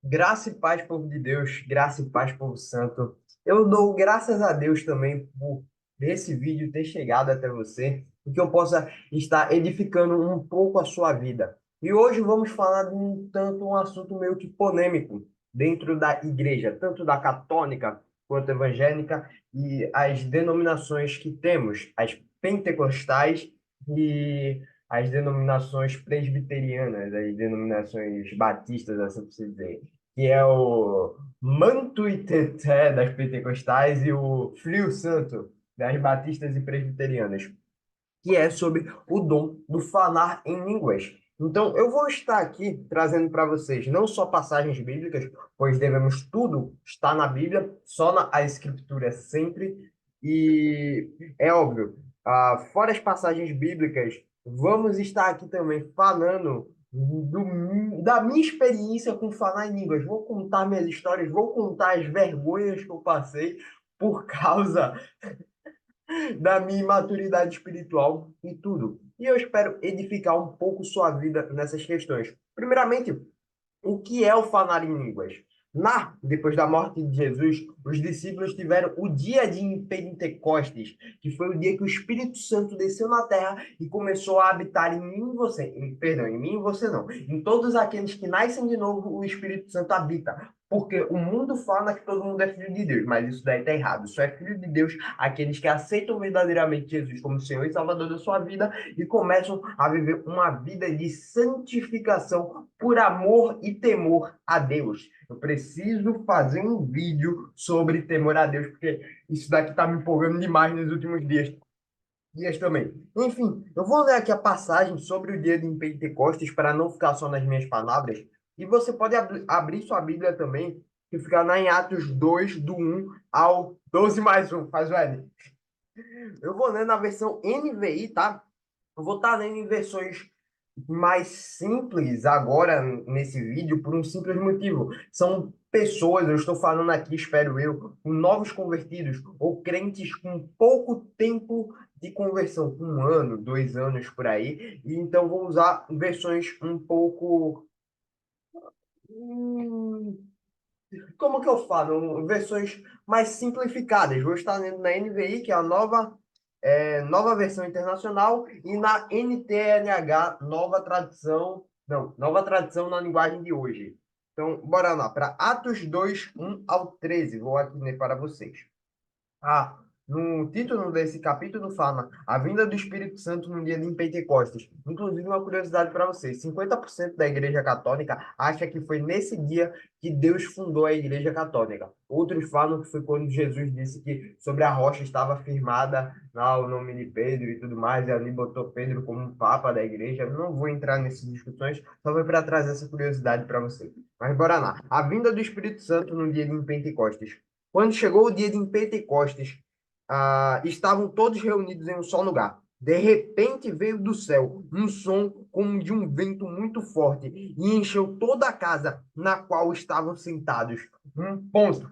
Graça e paz, povo de Deus, graça e paz, povo santo. Eu dou graças a Deus também por esse vídeo ter chegado até você, e que eu possa estar edificando um pouco a sua vida. E hoje vamos falar de um assunto meio que polêmico dentro da igreja, tanto da católica quanto evangélica, e as denominações que temos, as pentecostais e as denominações presbiterianas, as denominações batistas, assim por se dizer, que é o Manto e Teté das pentecostais e o Frio Santo das batistas e presbiterianas, que é sobre o dom do falar em línguas. Então, eu vou estar aqui trazendo para vocês não só passagens bíblicas, pois devemos tudo estar na Bíblia, só na a Escritura sempre, e é óbvio, fora as passagens bíblicas, vamos estar aqui também falando da minha experiência com falar em línguas. Vou contar minhas histórias, vou contar as vergonhas que eu passei por causa da minha imaturidade espiritual e tudo. E eu espero edificar um pouco sua vida nessas questões. Primeiramente, o que é o falar em línguas? Depois da morte de Jesus, os discípulos tiveram o dia de Pentecostes, que foi o dia que o Espírito Santo desceu na terra e começou a habitar em mim e você. Perdão, em mim e você não. Em todos aqueles que nascem de novo, o Espírito Santo habita. Porque o mundo fala que todo mundo é filho de Deus, mas isso daí está errado. Só é filho de Deus aqueles que aceitam verdadeiramente Jesus como Senhor e Salvador da sua vida e começam a viver uma vida de santificação por amor e temor a Deus. Eu preciso fazer um vídeo sobre temor a Deus, porque isso daqui está me empolgando demais nos últimos dias também. Enfim, eu vou ler aqui a passagem sobre o dia de Pentecostes para não ficar só nas minhas palavras. E você pode abrir sua Bíblia também, que fica lá em Atos 2, do 1 ao 12 mais um. Faz o L. Eu vou ler na versão NVI, tá? Eu vou estar lendo em versões mais simples agora nesse vídeo por um simples motivo. São pessoas, eu estou falando aqui, espero eu, com novos convertidos ou crentes com pouco tempo de conversão, um ano, 2 anos por aí. E então vou usar versões um pouco. Como que eu falo? Versões mais simplificadas. Vou estar lendo na NVI, que é a nova versão internacional, e na NTLH, nova tradução, não, nova tradução na linguagem de hoje. Então, bora lá, para Atos 2, 1 ao 13. Vou aqui ler para vocês. Ah, no título desse capítulo fala a vinda do Espírito Santo no dia de Pentecostes. Inclusive, uma curiosidade para vocês: 50% da Igreja Católica acha que foi nesse dia que Deus fundou a Igreja Católica. Outros falam que foi quando Jesus disse que sobre a rocha estava firmada lá o nome de Pedro e tudo mais, e ali botou Pedro como um papa da igreja. Eu não vou entrar nessas discussões, só foi para trazer essa curiosidade para vocês. Mas bora lá. A vinda do Espírito Santo no dia de Pentecostes. Quando chegou o dia de Pentecostes, estavam todos reunidos em um só lugar. De repente veio do céu um som como de um vento muito forte e encheu toda a casa na qual estavam sentados. Um ponto.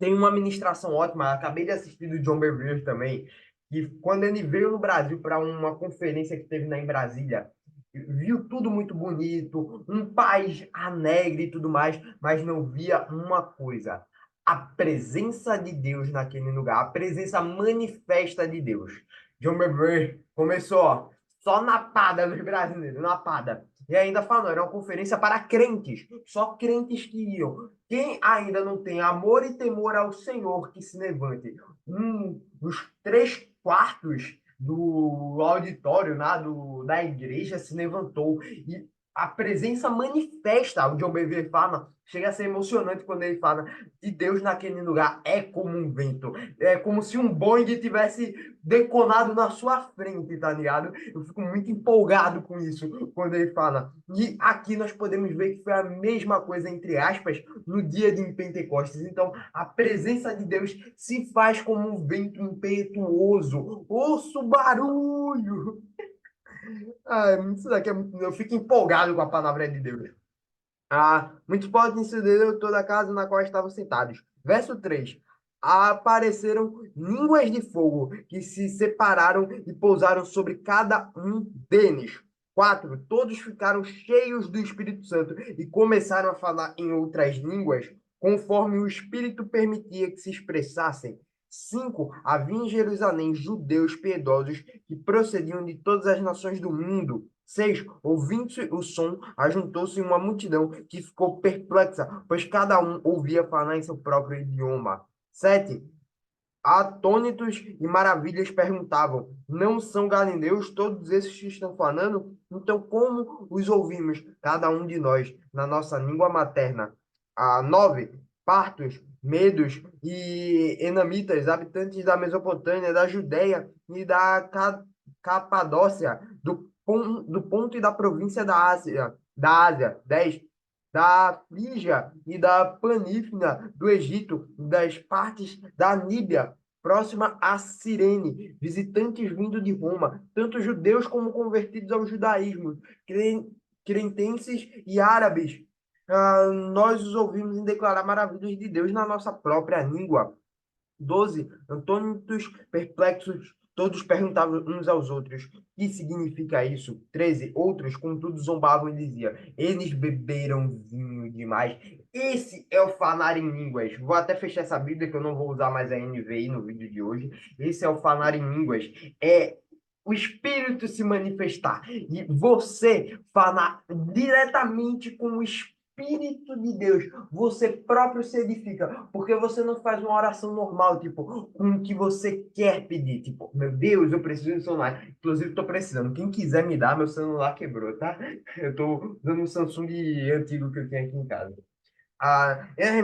Tem uma ministração ótima. Acabei de assistir do John Bevere também, que quando ele veio no Brasil para uma conferência que teve em Brasília, viu tudo muito bonito, um país alegre e tudo mais, mas não via uma coisa: a presença de Deus naquele lugar, a presença manifesta de Deus. John Bevere começou, ó, só na pada nos brasileiros, na pada. E ainda falou, era uma conferência para crentes, só crentes que iam. Quem ainda não tem amor e temor ao Senhor, que se levante. Os 3 quartos do auditório, né, da igreja se levantou. E a presença manifesta, o John Bevere fala, chega a ser emocionante quando ele fala de Deus naquele lugar. É como um vento. É como se um Boeing tivesse decolado na sua frente, tá ligado? Eu fico muito empolgado com isso quando ele fala. E aqui nós podemos ver que foi a mesma coisa, entre aspas, no dia de Pentecostes. Então, a presença de Deus se faz como um vento impetuoso. Ouça o barulho! Isso daqui eu fico empolgado com a palavra de Deus. Muitos podem entender toda a casa na qual estavam sentados. Verso 3. Apareceram línguas de fogo que se separaram e pousaram sobre cada um deles. 4. Todos ficaram cheios do Espírito Santo e começaram a falar em outras línguas, conforme o Espírito permitia que se expressassem. 5. Havia em Jerusalém judeus piedosos que procediam de todas as nações do mundo. 6. Ouvindo o som, ajuntou-se uma multidão que ficou perplexa, pois cada um ouvia falar em seu próprio idioma. 7. Atônitos e maravilhas perguntavam: não são galileus todos esses que estão falando? Então, como os ouvimos, cada um de nós, na nossa língua materna? 9. Partos, medos e enamitas, habitantes da Mesopotâmia, da Judéia e da Capadócia, do ponto e da província da Ásia. 10. Da Frígia e da Panífina, do Egito, das partes da Níbia, próxima a Cirene, visitantes vindo de Roma, tanto judeus como convertidos ao judaísmo, cretenses e árabes. Nós os ouvimos em declarar maravilhas de Deus na nossa própria língua. 12. Antônitos perplexos, todos perguntavam uns aos outros: que significa isso? 13. Outros, contudo, zombavam e diziam: eles beberam vinho demais. Esse é o falar em línguas. Vou até fechar essa Bíblia, que eu não vou usar mais a NVI no vídeo de hoje. Esse é o falar em línguas. É o Espírito se manifestar. E você falar diretamente com o Espírito de Deus, você próprio se edifica, porque você não faz uma oração normal, tipo, com o que você quer pedir, tipo, meu Deus, eu preciso de um celular, inclusive estou precisando, quem quiser me dar, meu celular quebrou, tá? Eu estou usando um Samsung antigo que eu tenho aqui em casa.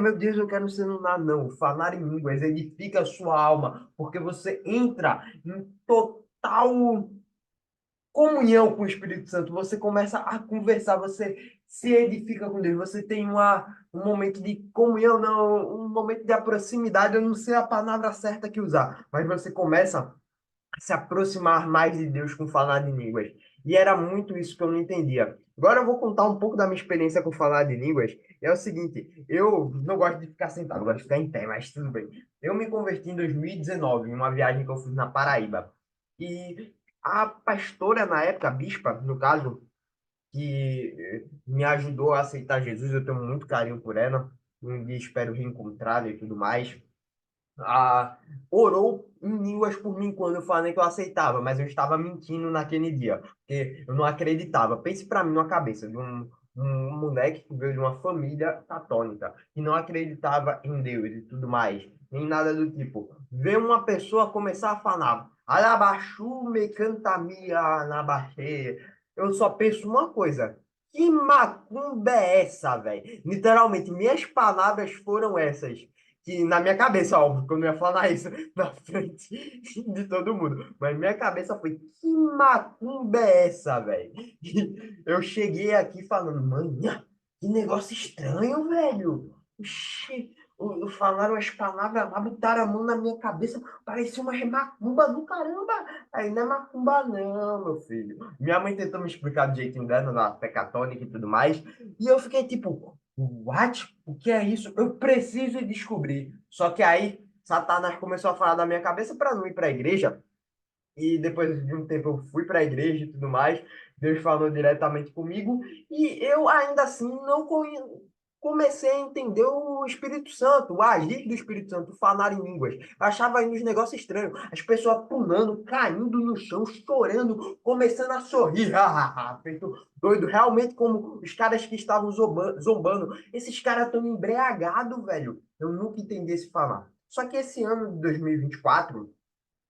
Meu Deus, eu quero um celular, não, falar em línguas edifica a sua alma, porque você entra em total comunhão com o Espírito Santo, você começa a conversar, você se edifica com Deus, você tem um momento de comunhão, não, um momento de proximidade, eu não sei a palavra certa que usar, mas você começa a se aproximar mais de Deus com falar de línguas. E era muito isso que eu não entendia. Agora eu vou contar um pouco da minha experiência com falar de línguas. É o seguinte, eu não gosto de ficar sentado, eu gosto de ficar em pé, mas tudo bem. Eu me converti em 2019, em uma viagem que eu fiz na Paraíba. E a pastora na época, a bispa, no caso, que me ajudou a aceitar Jesus, eu tenho muito carinho por ela. Um dia espero reencontrá-la e tudo mais. Ah, orou em línguas por mim quando eu falei que eu aceitava, mas eu estava mentindo naquele dia, porque eu não acreditava. Pense para mim na cabeça de um moleque que veio de uma família católica, que não acreditava em Deus e tudo mais, nem nada do tipo. Ver uma pessoa começar a falar, Alabaxume cantamia anabaxê. Eu só penso uma coisa. Que macumba é essa, velho? Literalmente, minhas palavras foram essas que na minha cabeça, óbvio, que eu não ia falar isso na frente de todo mundo, mas minha cabeça foi, que macumba é essa, velho? Eu cheguei aqui falando, mãe, que negócio estranho, velho. Oxi, falaram as palavras lá, botaram a mão na minha cabeça, parecia uma macumba do caramba. Aí não é macumba não, meu filho. Minha mãe tentou me explicar do jeitinho dela, na fé católica e tudo mais, e eu fiquei tipo, what? O que é isso? Eu preciso descobrir. Só que aí, Satanás começou a falar da minha cabeça para não ir para a igreja. E depois de um tempo eu fui para a igreja e tudo mais. Deus falou diretamente comigo. E eu ainda assim não comecei a entender o Espírito Santo, o agir do Espírito Santo, falar em línguas. Eu achava aí uns negócios estranhos. As pessoas pulando, caindo no chão, chorando, começando a sorrir. Feito doido. Realmente como os caras que estavam zombando. Esses caras estão embriagados, velho. Eu nunca entendi esse falar. Só que esse ano de 2024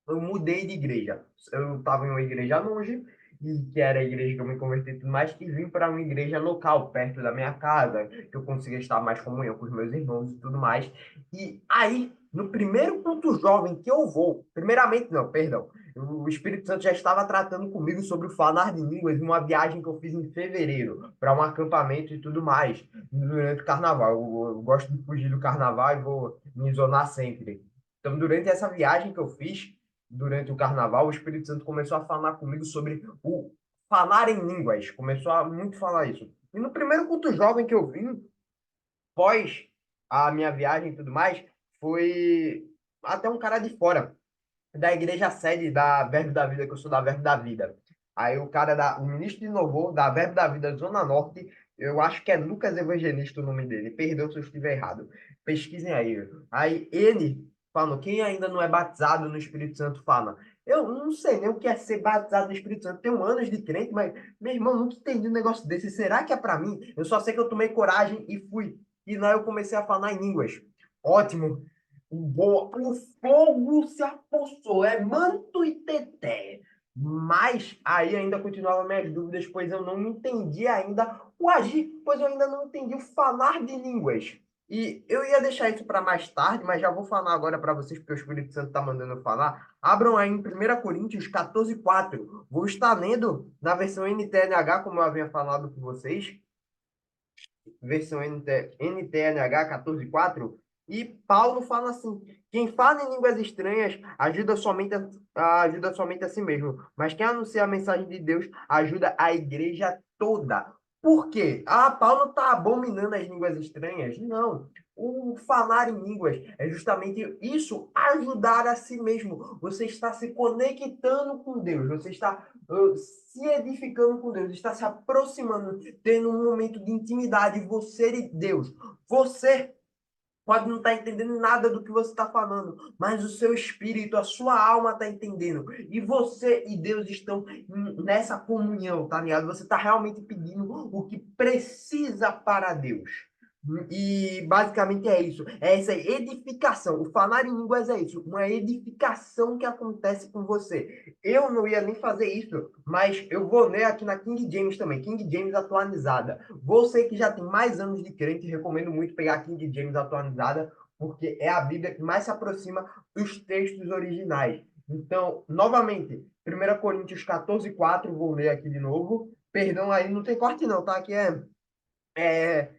eu mudei de igreja. Eu estava em uma igreja longe, e que era a igreja que eu me converti e tudo mais, e vim para uma igreja local, perto da minha casa, que eu conseguia estar mais comunhão com os meus irmãos e tudo mais. E aí, no primeiro culto jovem que eu vou, primeiramente, não, perdão, o Espírito Santo já estava tratando comigo sobre o falar de línguas em uma viagem que eu fiz em fevereiro, para um acampamento e tudo mais, durante o carnaval. Eu gosto de fugir do carnaval e vou me isolar sempre. Então, durante essa viagem que eu fiz, durante o carnaval, o Espírito Santo começou a falar comigo sobre o falar em línguas. Começou a muito falar isso. E no primeiro culto jovem que eu vim, pós a minha viagem e tudo mais, foi até um cara de fora, da igreja sede da Verbo da Vida, que eu sou da Verbo da Vida. Aí o ministro de louvor da Verbo da Vida Zona Norte, eu acho que é Lucas Evangelista o nome dele, perdão se eu estiver errado. Pesquisem aí. Aí ele falou, quem ainda não é batizado no Espírito Santo fala. Eu não sei nem o que é ser batizado no Espírito Santo. Tenho anos de crente, mas, meu irmão, nunca entendi um negócio desse. Será que é para mim? Eu só sei que eu tomei coragem e fui. E lá eu comecei a falar em línguas. Ótimo. Boa. O fogo se apossou. É manto e teté. Mas aí ainda continuavam minhas dúvidas, pois eu não entendi ainda o agir, pois eu ainda não entendi o falar de línguas. E eu ia deixar isso para mais tarde, mas já vou falar agora para vocês, porque o Espírito Santo está mandando eu falar. Abram aí em 1 Coríntios 14:4. Vou estar lendo na versão NTLH, como eu havia falado com vocês, versão NTLH 14:4. E Paulo fala assim: quem fala em línguas estranhas ajuda somente a si mesmo, mas quem anuncia a mensagem de Deus ajuda a igreja toda. Por quê? Ah, Paulo está abominando as línguas estranhas? Não. O falar em línguas é justamente isso, ajudar a si mesmo. Você está se conectando com Deus, você está se edificando com Deus, está se aproximando, tendo um momento de intimidade, você e Deus. Você pode não estar entendendo nada do que você está falando, mas o seu espírito, a sua alma está entendendo. E você e Deus estão nessa comunhão, tá ligado? Você está realmente pedindo o que precisa para Deus. E basicamente é isso, é essa edificação. O falar em línguas é isso, uma edificação que acontece com você. Eu não ia nem fazer isso, mas eu vou ler aqui na King James também, King James atualizada. Você que já tem mais anos de crente, recomendo muito pegar a King James atualizada, porque é a Bíblia que mais se aproxima dos textos originais. Então, novamente, 1 Coríntios 14:4, vou ler aqui de novo. Perdão aí, não tem corte não, tá? Aqui é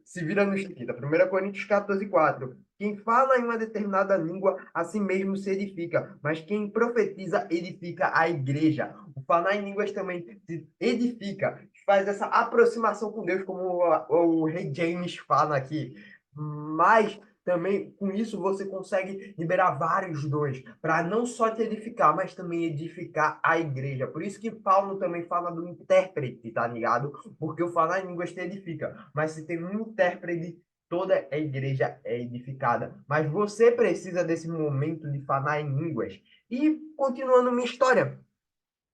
se vira no Chiquita. 1 Coríntios 14:4. Quem fala em uma determinada língua, a si mesmo se edifica, mas quem profetiza edifica a igreja. O falar em línguas também se edifica, faz essa aproximação com Deus, como o rei James fala aqui. Mas também com isso você consegue liberar vários dons para não só te edificar, mas também edificar a igreja. Por isso que Paulo também fala do intérprete, tá ligado? Porque o falar em línguas te edifica, mas se tem um intérprete, toda a igreja é edificada. Mas você precisa desse momento de falar em línguas. E continuando minha história,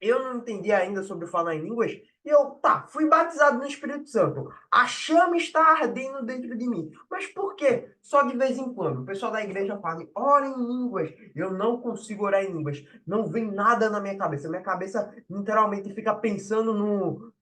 eu não entendi ainda sobre falar em línguas. E eu, tá, fui batizado no Espírito Santo. A chama está ardendo dentro de mim. Mas por quê? Só de vez em quando. O pessoal da igreja fala, ora em línguas. Eu não consigo orar em línguas. Não vem nada na minha cabeça. Minha cabeça literalmente fica pensando no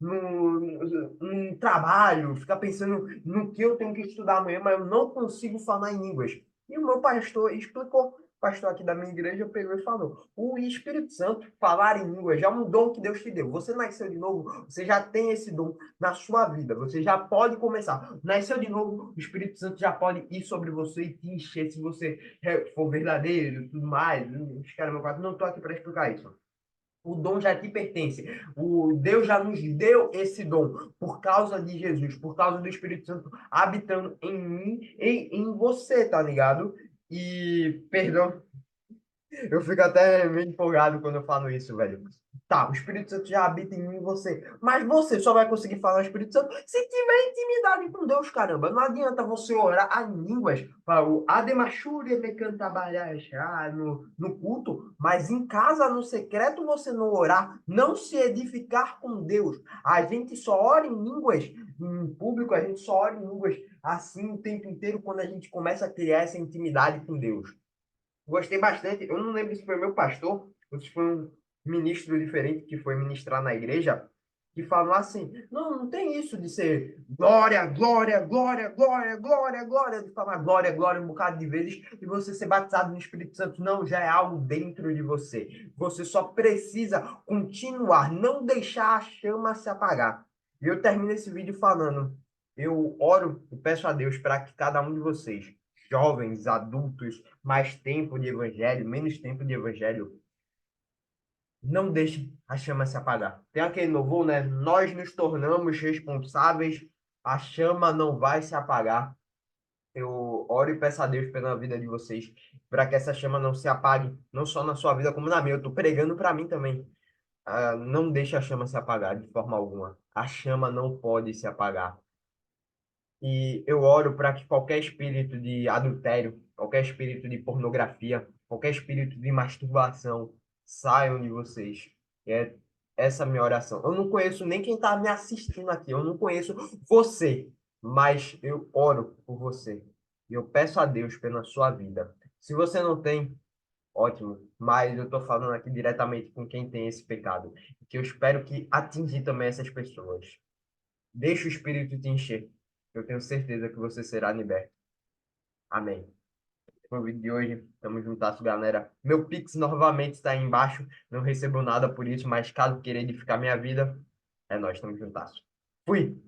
trabalho, fica pensando no que eu tenho que estudar amanhã, mas eu não consigo falar em línguas. E o meu pastor explicou, pastor aqui da minha igreja pegou e falou: o Espírito Santo, falar em língua, já é um dom que Deus te deu. Você nasceu de novo, você já tem esse dom na sua vida. Você já pode começar. Nasceu de novo, o Espírito Santo já pode ir sobre você e te encher se você for verdadeiro e tudo mais. Caramba, não estou aqui para explicar isso. O dom já te pertence. O Deus já nos deu esse dom por causa de Jesus, por causa do Espírito Santo habitando em mim e em você, tá ligado? E, perdão, eu fico até meio empolgado quando eu falo isso, velho. Tá, o Espírito Santo já habita em mim e você. Mas você só vai conseguir falar o Espírito Santo se tiver intimidade com Deus, caramba. Não adianta você orar em línguas para o Ademachúria me cantabalhar no culto, mas em casa, no secreto, você não orar, não se edificar com Deus. A gente só ora em línguas em público, a gente só ora em línguas assim o tempo inteiro quando a gente começa a criar essa intimidade com Deus. Gostei bastante. Eu não lembro se foi meu pastor ou se foi um ministro diferente que foi ministrar na igreja, que falou assim: não, não tem isso de ser glória, glória, glória, glória, glória, glória, de falar glória, glória um bocado de vezes e você ser batizado no Espírito Santo. Não, já é algo dentro de você. Você só precisa continuar, não deixar a chama se apagar. E eu termino esse vídeo falando: eu oro e peço a Deus para que cada um de vocês, jovens, adultos, mais tempo de evangelho, menos tempo de evangelho, não deixe a chama se apagar. Tem aquele louvor, né? Nós nos tornamos responsáveis, a chama não vai se apagar. Eu oro e peço a Deus pela vida de vocês, para que essa chama não se apague, não só na sua vida, como na minha. Eu estou pregando para mim também. Não deixe a chama se apagar de forma alguma. A chama não pode se apagar. E eu oro para que qualquer espírito de adultério, qualquer espírito de pornografia, qualquer espírito de masturbação saiam de vocês. É essa a minha oração. Eu não conheço nem quem está me assistindo aqui, eu não conheço você, mas eu oro por você. E eu peço a Deus pela sua vida. Se você não tem, ótimo, mas eu estou falando aqui diretamente com quem tem esse pecado, que eu espero que atingir também essas pessoas. Deixa o Espírito te encher. Eu tenho certeza que você será liberto. Amém. Esse foi o vídeo de hoje. Tamo juntasso, galera. Meu Pix novamente está aí embaixo. Não recebo nada por isso, mas caso queira edificar minha vida, é nóis, tamo juntasso. Fui!